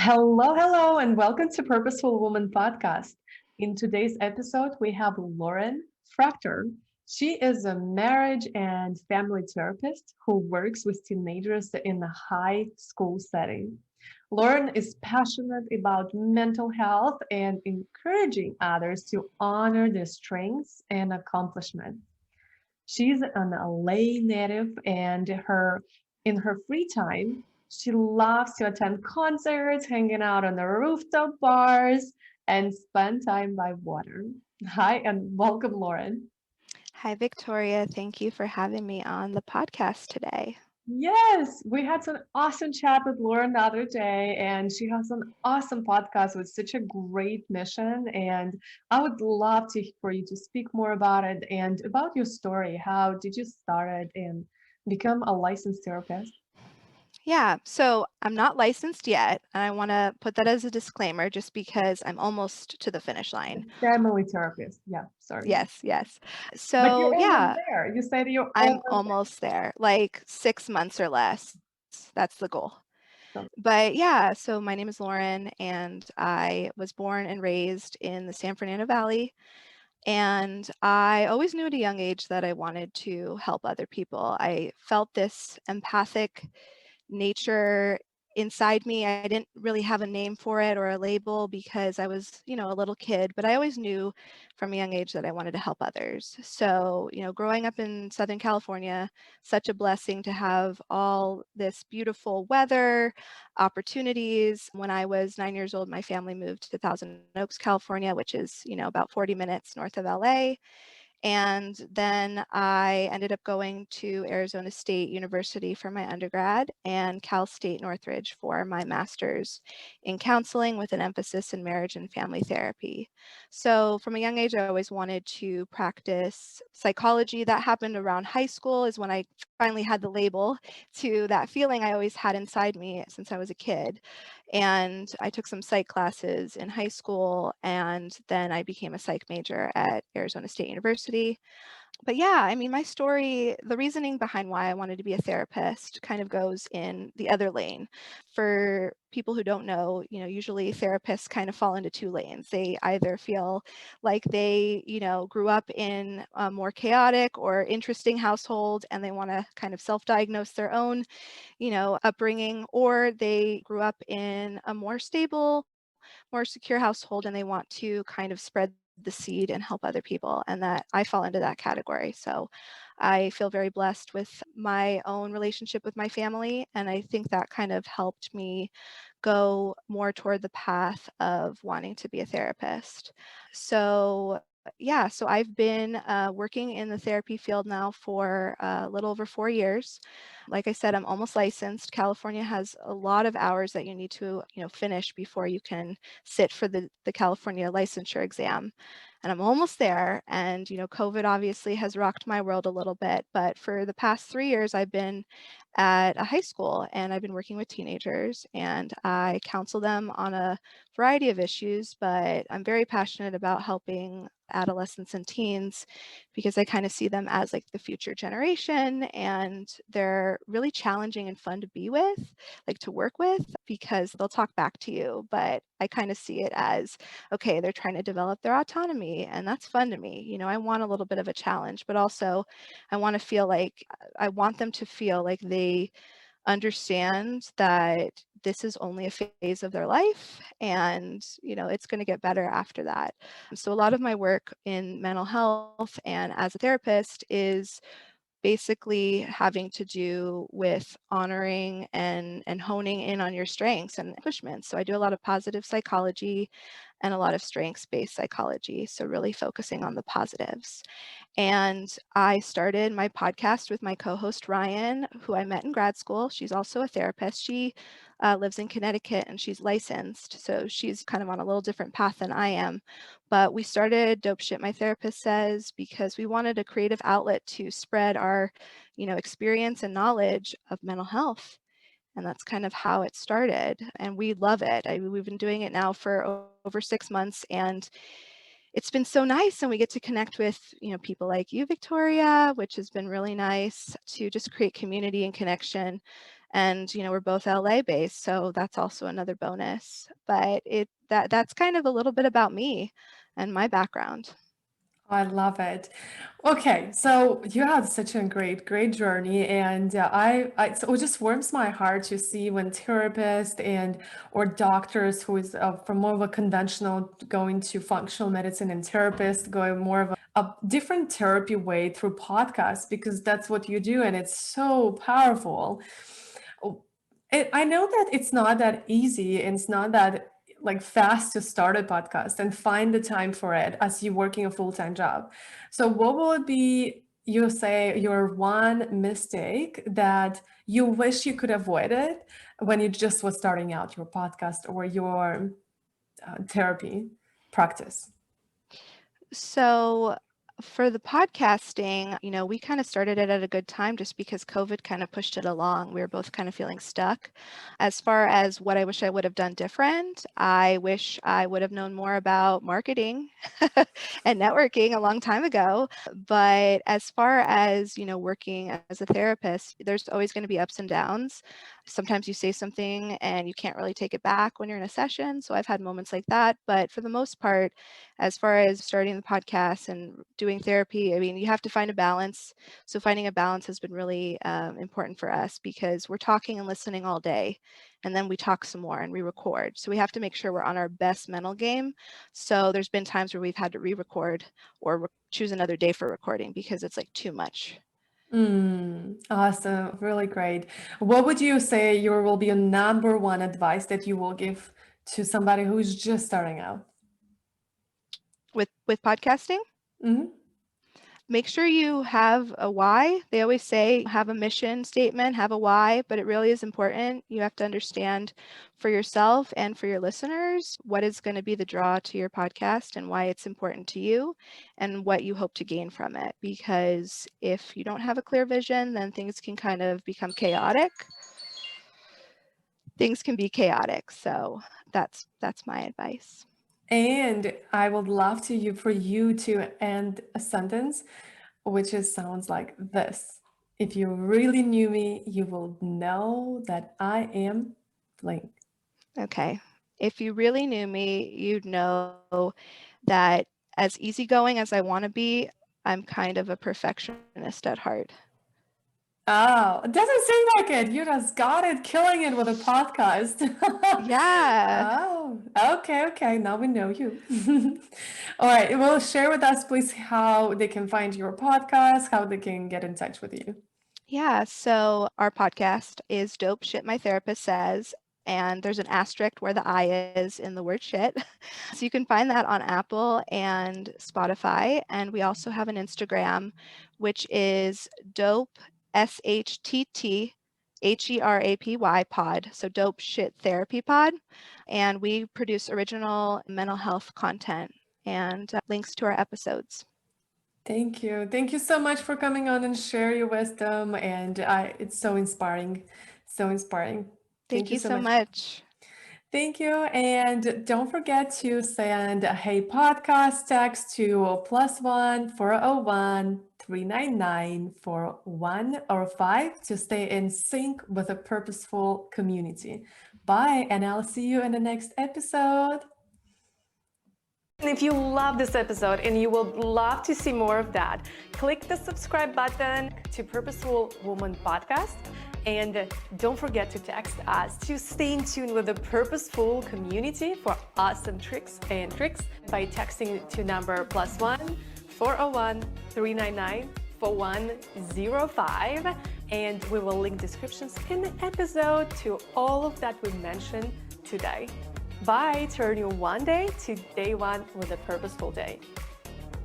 Hello, and welcome to Purposeful Woman podcast. In today's episode, we have Lauren Fractor. She is a marriage and family therapist who works with teenagers in a high school setting. Lauren is passionate about mental health and encouraging others to honor their strengths and accomplishments. She's an LA native, and her in her free time, she loves to attend concerts, hanging out on the rooftop bars, and spend time by water. Hi, and welcome, Lauren. Hi, Victoria. Thank you for having me on the podcast today. Yes, we had some awesome chat with Lauren the other day, and she has an awesome podcast with such a great mission. And I would love for you to speak more about it and about your story. How did you start it and become a licensed therapist? Yeah, so I'm not licensed yet, and I want to put that as a disclaimer just because I'm almost to the finish line. Family therapist. Yeah, sorry. Yes. But So, you're almost yeah, there. You said you're I'm almost almost there, like 6 months or less. That's the goal. there. But yeah, so my name is Lauren, and I was born and raised in the San Fernando Valley. And I always knew at a young age that I wanted to help other people. I felt this empathic nature inside me. I didn't really have a name for it or a label because I was, a little kid, but I always knew from a young age that I wanted to help others. So, growing up in Southern California, such a blessing to have all this beautiful weather, opportunities. When I was 9 years old, my family moved to Thousand Oaks, California, which is, about 40 minutes north of LA. And then I ended up going to Arizona State University for my undergrad and Cal State Northridge for my master's in counseling with an emphasis in marriage and family therapy. So from a young age, I always wanted to practice psychology. That happened around high school, is when I finally had the label to that feeling I always had inside me since I was a kid. And I took some psych classes in high school, and then I became a psych major at Arizona State University. But yeah, I mean, my story, the reasoning behind why I wanted to be a therapist kind of goes in the other lane. For people who don't know, usually therapists kind of fall into two lanes. They either feel like they, grew up in a more chaotic or interesting household and they want to kind of self-diagnose their own, upbringing, or they grew up in a more stable, more secure household and they want to kind of spread the seed and help other people, and that I fall into that category. So I feel very blessed with my own relationship with my family, and I think that kind of helped me go more toward the path of wanting to be a therapist. So yeah, so I've been working in the therapy field now for a little over 4 years. Like I said, I'm almost licensed. California has a lot of hours that you need to, finish before you can sit for the California licensure exam. And I'm almost there. And, COVID obviously has rocked my world a little bit. But for the past 3 years, I've been at a high school and I've been working with teenagers and I counsel them on a variety of issues, but I'm very passionate about helping adolescents and teens because I kind of see them as like the future generation, and they're really challenging and fun to be with, like to work with, because they'll talk back to you. But I kind of see it as, okay, they're trying to develop their autonomy and that's fun to me. I want a little bit of a challenge, but also I want them to feel like they understand that this is only a phase of their life and it's going to get better after that. So a lot of my work in mental health and as a therapist is basically having to do with honoring and honing in on your strengths and accomplishments. So I do a lot of positive psychology and a lot of strengths-based psychology, so really focusing on the positives. And I started my podcast with my co-host Ryan, who I met in grad school. She's also a therapist. She lives in Connecticut and she's licensed, so she's kind of on a little different path than I am. But we started Dope Shit My Therapist Says because we wanted a creative outlet to spread our, experience and knowledge of mental health. And that's kind of how it started. And we love it. We've been doing it now for over 6 months, and it's been so nice. And we get to connect with, people like you, Victoria, which has been really nice to just create community and connection. And, we're both LA based, so that's also another bonus. But that's kind of a little bit about me and my background. I love it. Okay, so you had such a great journey, and so it just warms my heart to see when therapists and or doctors who is from more of a conventional going to functional medicine and therapists going more of a different therapy way through podcasts because that's what you do, and it's so powerful. I know that it's not that easy and it's not that like fast to start a podcast and find the time for it as you working a full-time job. So what will it be you say your one mistake that you wish you could avoid it when you just was starting out your podcast or your therapy practice? So for the podcasting, we kind of started it at a good time just because COVID kind of pushed it along. We were both kind of feeling stuck. As far as what I wish I would have done different, I wish I would have known more about marketing and networking a long time ago. But as far as, working as a therapist, there's always going to be ups and downs. Sometimes you say something and you can't really take it back when you're in a session. So I've had moments like that. But for the most part, as far as starting the podcast and doing therapy, I mean, you have to find a balance. So finding a balance has been really important for us because we're talking and listening all day, and then we talk some more and re-record. So we have to make sure we're on our best mental game. So there's been times where we've had to re-record or choose another day for recording because it's like too much. Awesome, really great. What would you say your will be a number one advice that you will give to somebody who's just starting out? With podcasting, Mhm. make sure you have a why. They always say have a mission statement, have a why, but it really is important. You have to understand for yourself and for your listeners what is going to be the draw to your podcast and why it's important to you and what you hope to gain from it. Because if you don't have a clear vision, then things can kind of become chaotic. Things can be chaotic. So that's my advice. And I would love for you to end a sentence which is sounds like this. If you really knew me, you will know that I am blank. Okay. If you really knew me, you'd know that as easygoing as I want to be, I'm kind of a perfectionist at heart. Oh, it doesn't seem like it. You just got it, killing it with a podcast. Yeah. Oh, okay. Now we know you. All right. Well, share with us, please, how they can find your podcast, how they can get in touch with you. Yeah. So our podcast is Dope Shit My Therapist Says, and there's an asterisk where the I is in the word shit. So you can find that on Apple and Spotify. And we also have an Instagram, which is Dope SHTTHERAPY pod. So Dope Shit Therapy Pod. And we produce original mental health content and links to our episodes. Thank you. Thank you so much for coming on and share your wisdom. And it's so inspiring. So inspiring. Thank Thank you you so so much. much. Thank you. And don't forget to send a Hey Podcast text to +1 401 399 4105 to stay in sync with a purposeful community. Bye, and I'll see you in the next episode. And if you love this episode and you would love to see more of that, click the subscribe button to Purposeful Woman Podcast. And don't forget to text us to stay in tune with the Purposeful community for awesome tricks by texting to number +1 401 399 4105. And we will link descriptions in the episode to all of that we mentioned today. Bye. Turn your one day to day one with a purposeful day.